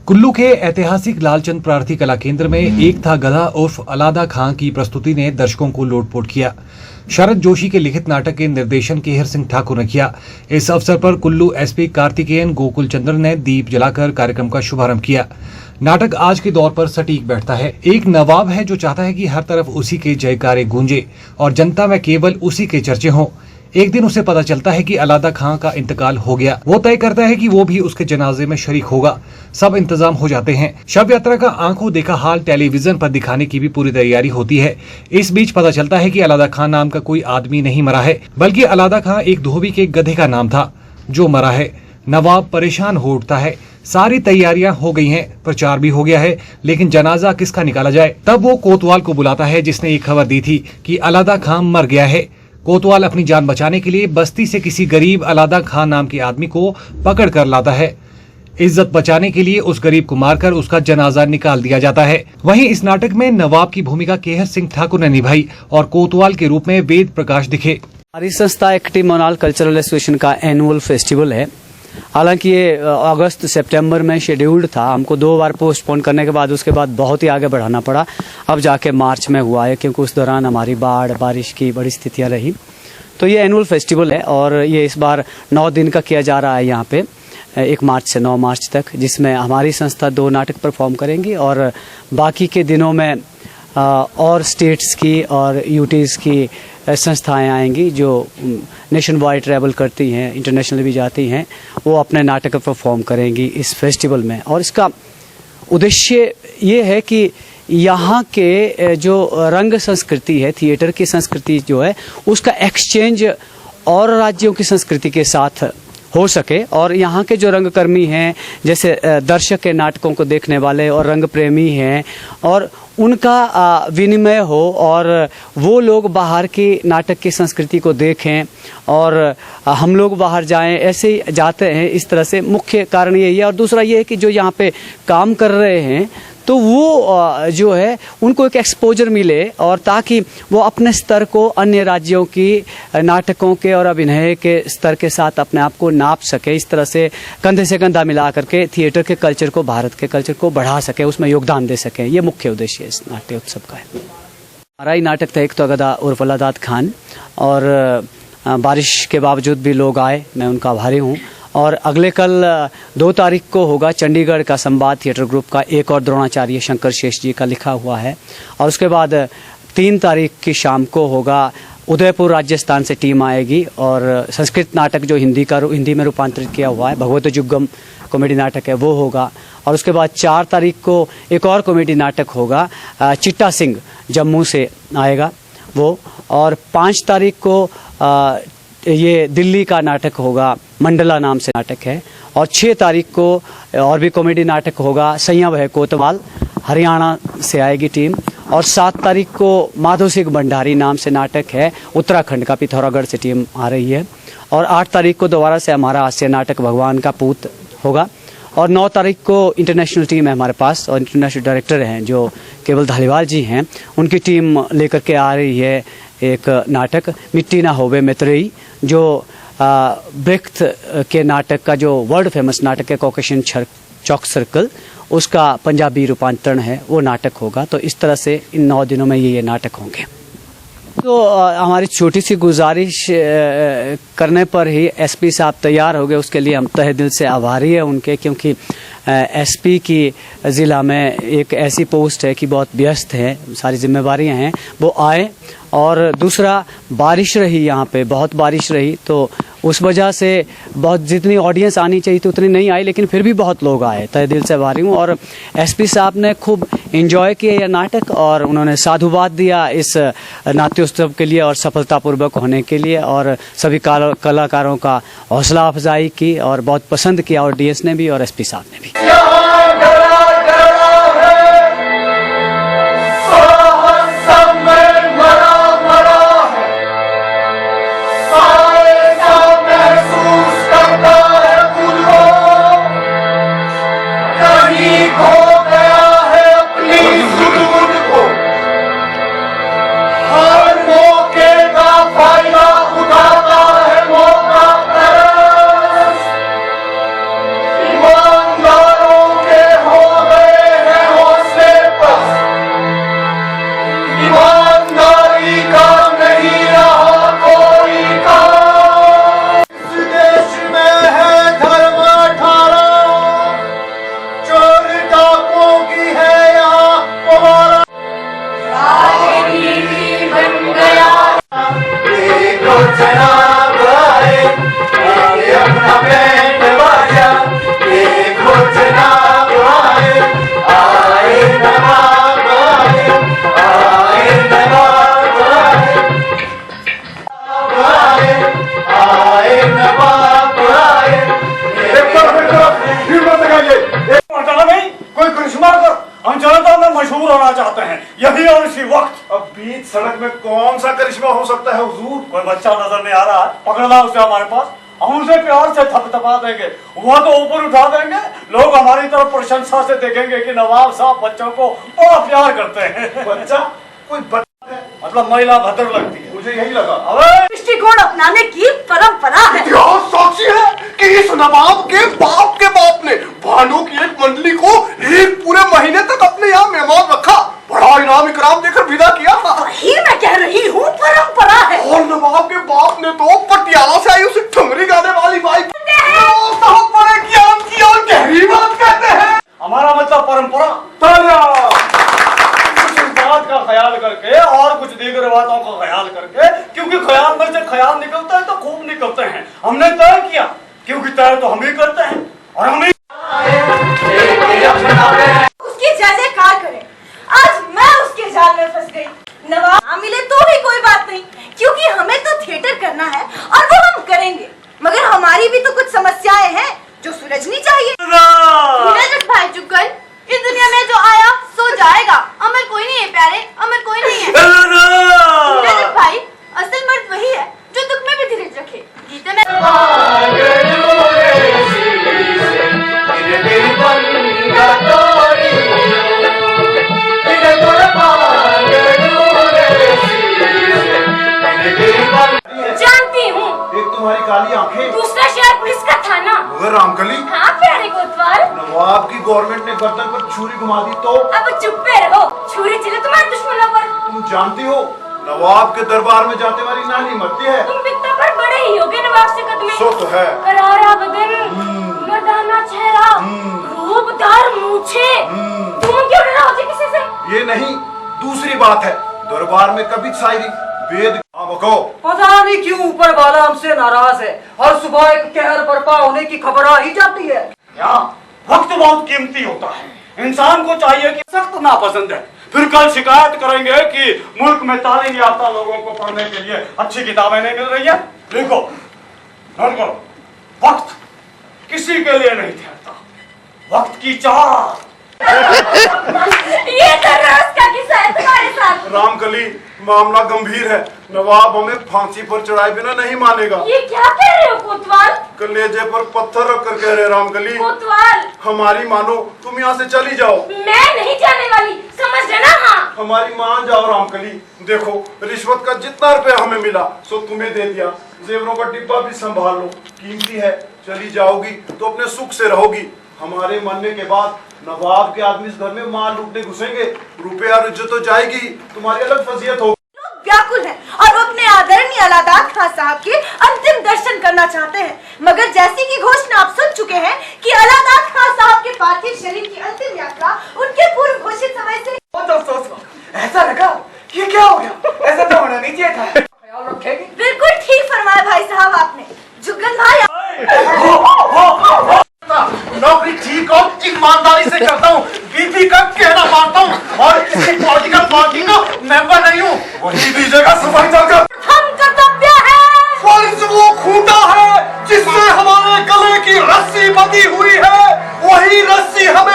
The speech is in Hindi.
कुल्लू के ऐतिहासिक लालचंद प्रार्थी कला केंद्र में एक था गधा उर्फ अलादा खां की प्रस्तुति ने दर्शकों को लोटपोट किया। शरद जोशी के लिखित नाटक के निर्देशन केहर सिंह ठाकुर ने किया। इस अवसर पर कुल्लू एसपी कार्तिकेयन गोकुल चंद्र ने दीप जलाकर कार्यक्रम का शुभारंभ किया। नाटक आज के दौर पर सटीक बैठता है। एक नवाब है जो चाहता है कि हर तरफ उसी के जयकारे गूंजे और जनता में केवल उसी के चर्चे हों। एक दिन उसे पता चलता है कि अलादा खां का इंतकाल हो गया। वो तय करता है कि वो भी उसके जनाजे में शरीक होगा। सब इंतजाम हो जाते हैं। शव यात्रा का आंखों देखा हाल टेलीविजन पर दिखाने की भी पूरी तैयारी होती है। इस बीच पता चलता है कि अलादा खां नाम का कोई आदमी नहीं मरा है, बल्कि अलादा खां एक धोबी के गधे का नाम था जो मरा है। नवाब परेशान हो उठता है। सारी तैयारियां हो गई हैं, प्रचार भी हो गया है, लेकिन जनाजा किसका निकाला जाए। तब वो कोतवाल को बुलाता है जिसने ये खबर दी थी कि अलादा खां मर गया है। कोतवाल अपनी जान बचाने के लिए बस्ती से किसी गरीब अलादा खां नाम के आदमी को पकड़ कर लाता है। इज्जत बचाने के लिए उस गरीब को मारकर उसका जनाजा निकाल दिया जाता है। वहीं इस नाटक में नवाब की भूमिका केहर सिंह ठाकुर ने निभाई और कोतवाल के रूप में वेद प्रकाश दिखे। हमारी संस्था एक्टी मोनाल कल्चरल एसोसिएशन का एनुअल फेस्टिवल है। हालांकि ये अगस्त सितंबर में शेड्यूल्ड था, हमको 2 बार पोस्टपोन करने के बाद उसके बाद बहुत ही आगे बढ़ाना पड़ा। अब जाके मार्च में हुआ है, क्योंकि उस दौरान हमारी बारिश की बड़ी स्थितियां रही। तो ये एनुअल फेस्टिवल है और ये इस बार 9 दिन का किया जा रहा है यहाँ पे, 1 मार्च से 9 मार्च तक, जिसमें हमारी संस्था 2 नाटक परफॉर्म करेंगी और बाकी के दिनों में और स्टेट्स की और यूटीज़ की संस्थाएं आएंगी जो नेशन वाइड ट्रैवल करती हैं, इंटरनेशनल भी जाती हैं। वो अपने नाटक परफॉर्म करेंगी इस फेस्टिवल में। और इसका उद्देश्य ये है कि यहाँ के जो रंग संस्कृति है, थिएटर की संस्कृति जो है, उसका एक्सचेंज और राज्यों की संस्कृति के साथ हो सके और यहाँ के जो रंगकर्मी हैं, जैसे दर्शक के नाटकों को देखने वाले और रंग प्रेमी हैं, और उनका विनिमय हो और वो लोग बाहर की नाटक की संस्कृति को देखें और हम लोग बाहर जाएं, ऐसे ही जाते हैं। इस तरह से मुख्य कारण यही है। और दूसरा ये है कि जो यहाँ पे काम कर रहे हैं तो वो जो है उनको एक एक्सपोजर मिले, और ताकि वो अपने स्तर को अन्य राज्यों की नाटकों के और अभिनय के स्तर के साथ अपने आप को नाप सके। इस तरह से कंधे से कंधा मिला करके थिएटर के कल्चर को, भारत के कल्चर को बढ़ा सके, उसमें योगदान दे सके। ये मुख्य उद्देश्य इस नाट्य उत्सव का है। हमारा ही नाटक था एक तो गधा उर्फ अलादा खान, और बारिश के बावजूद भी लोग आए, मैं उनका आभारी हूँ। और अगले कल 2 तारीख को होगा चंडीगढ़ का संवाद थिएटर ग्रुप का एक और द्रोणाचार्य शंकर शेष जी का लिखा हुआ है। और उसके बाद 3 तारीख की शाम को होगा उदयपुर राजस्थान से टीम आएगी और संस्कृत नाटक जो हिंदी में रूपांतरित किया हुआ है, भगवत जुग्गम कॉमेडी नाटक है, वो होगा। और उसके बाद 4 तारीख को एक और कॉमेडी नाटक होगा, चिट्टा सिंह जम्मू से आएगा वो। और 5 तारीख को ये दिल्ली का नाटक होगा, मंडला नाम से नाटक है। और 6 तारीख को और भी कॉमेडी नाटक होगा, संयम है कोतवाल, हरियाणा से आएगी टीम। और 7 तारीख को माधो सिंह भंडारी नाम से नाटक है, उत्तराखंड का पिथौरागढ़ से टीम आ रही है। और 8 तारीख को दोबारा से हमारा हास्य नाटक भगवान का पूत होगा। और 9 तारीख को इंटरनेशनल टीम है हमारे पास, और इंटरनेशनल डायरेक्टर हैं जो केवल धालीवाल जी हैं, उनकी टीम लेकर के आ रही है एक नाटक मिट्टी ना होवे मैत्रेयी, जो ब्रेख्त के नाटक का जो वर्ल्ड फेमस नाटक है कॉकेशियन चौक सर्कल, उसका पंजाबी रूपांतरण है, वो नाटक होगा। तो इस तरह से इन 9 दिनों में ये नाटक होंगे। तो हमारी छोटी सी गुजारिश करने पर ही एसपी साहब तैयार हो गए, उसके लिए हम तहे दिल से आभारी हैं उनके, क्योंकि एसपी की ज़िला में एक ऐसी पोस्ट है कि बहुत व्यस्त है, सारी जिम्मेवारियां हैं, वो आए। और दूसरा, बारिश रही यहाँ पे, बहुत बारिश रही, तो उस वजह से बहुत जितनी ऑडियंस आनी चाहिए थी उतनी नहीं आई, लेकिन फिर भी बहुत लोग आए, तहे दिल से आभारी हूँ। और एसपी साहब ने खूब एंजॉय किया यह नाटक और उन्होंने साधुवाद दिया इस नाट्योत्सव के लिए और सफलतापूर्वक होने के लिए, और सभी कलाकारों का हौसला अफजाई की और बहुत पसंद किया ऑडियंस ने भी और एसपी साहब ने भी। ईमानदारों हैं, यही और इसी वक्त। अब बीच सड़क में कौन सा करिश्मा हो सकता है हुजूर? कोई बच्चा नजर नहीं आ रहा है, पकड़ना उसे हमारे पास, हम उसे प्यार से थपथपा देंगे, वह तो ऊपर उठा देंगे, लोग हमारी तरफ प्रशंसा से देखेंगे कि नवाब साहब बच्चों को बड़ा प्यार करते हैं। बच्चा? कोई बच्चा है? मतलब महिला भद्र लगती है। मुझे यही लगा। अबे दृष्टिकोण अपनाने की परंपरा है। इतिहास साक्षी है कि इस नवाब के बाप ने भांडों की एक मंडली को एक पूरे महीने तक अपने यहाँ मेहमान रखा, बड़ा इनाम इकराम देकर विदा किया। वही मैं कह रही हूँ, परंपरा है। और नवाब के बाप ने तो पटियाला से आई उसे ठुमरी गाने वाली बाई साहब बड़े ज्ञान की और गहरी बात कहते हैं। हमारा मतलब परंपरा। कुछ इस बात का ख्याल करके और कुछ दीगर बातों का ख्याल करके, क्योंकि ख्याल में से ख्याल निकलता है तो खूब निकलते हैं, हमने तय किया, क्योंकि तय तो हम ही करते हैं और हम ही उसकी जैसे कार करे। आज मैं उसके जाल में फंस गई। नवाब ना मिले तो भी कोई बात नहीं, क्योंकि हमें तो थिएटर करना है और वो हम करेंगे, मगर हमारी भी तो कुछ समस्याएं हैं जो सुलझनी चाहिए। धीरज भाई जुगल, इस दुनिया में जो आया सो जाएगा, अमर कोई नहीं है प्यारे, अमर कोई नहीं है। धीरज भाई, असल मर्द वही है जो दुख में भी धीरज रखे। गीता में जानती हूँ, एक तुम्हारी काली आंखें, दूसरा शहर पुलिस का थाना। मगर रामकली, हाँ प्यारे कोतवाल, नवाब की गवर्नमेंट ने गर्दन पर छुरी घुमा दी तो? अब चुप पे रहो, छुरी चले तुम्हारे दुश्मनों पर। तुम जानती हो नवाब के दरबार में जाते वाली नानी मरती है। तुम बित्ता पर बड़े ही होगे नवाब से कदमे। सो तो है। करारा बदन, मर्दाना चेहरा, रूपदार मूछे, तुम क्यों डरा होते किसी से? ये नहीं, दूसरी बात है, दरबार में कभी शायरी वेद बको। पता नहीं क्यों ऊपर वाला हमसे नाराज है, हर सुबह एक कहर बर्पा होने की खबर आ ही जाती है। यहाँ वक्त बहुत कीमती होता है, इंसान को चाहिए कि सख्त नापसंद है, फिर कल शिकायत करेंगे कि मुल्क में तालीम याफ्ता लोगों को पढ़ने के लिए अच्छी किताबें नहीं मिल रही है। देखो, नोट करो, वक्त किसी के लिए नहीं ठहरता, वक्त की चाह। ये तो रोज का किस्सा है तुम्हारे साथ। रामकली, मामला गंभीर है, नवाब हमें फांसी पर चढ़ाए बिना नहीं मानेगा। ये क्या कह रहे हो कोतवाल? कलेजे पर पत्थर रख कर कह रहे रामकली। कोतवाल, हमारी मानो, तुम यहाँ से चली जाओ। मैं नहीं जाने वाली, समझ लेना। हाँ, हमारी मान जाओ रामकली। देखो, रिश्वत का जितना रुपया हमें मिला सो तुम्हें दे दिया, जेवरों का डिब्बा भी संभाल लो, कीमती है। चली जाओगी तो अपने सुख से रहोगी। हमारे मरने के बाद नवाब के आदमी इस घर में माल लूटने घुसेंगे, रुपया और इज्जत तो जाएगी, तुम्हारी अलग फजीयत होगी। लोग व्याकुल हैं और वो अपने आदरणीय अलादाद खान साहब के अंतिम दर्शन करना चाहते हैं, मगर जैसी की घोषणा आप सुन चुके हैं कि अलादाद खान साहब के पार्थिव शरीर की अंतिम यात्रा उनके पूर्व घोषित समय से। ऐसा लगा कि ये क्या हो गया, ऐसा तो होना नहीं चाहिए था। ख्याल रखेगी। बिल्कुल ठीक फरमाया भाई साहब आपने। जुगन भाई, नौकरी ठीक और ईमानदारी से करता हूँ, बीबी का कहना मानता हूँ और किसी पॉलिटिकल पार्टी का मेंबर नहीं हूँ। वही दीजिएगा सफाई जाकर। हम कर्तव्य है। फर्ज वो खूंटा है जिससे हमारे गले की रस्सी बंधी हुई है, वही रस्सी हमें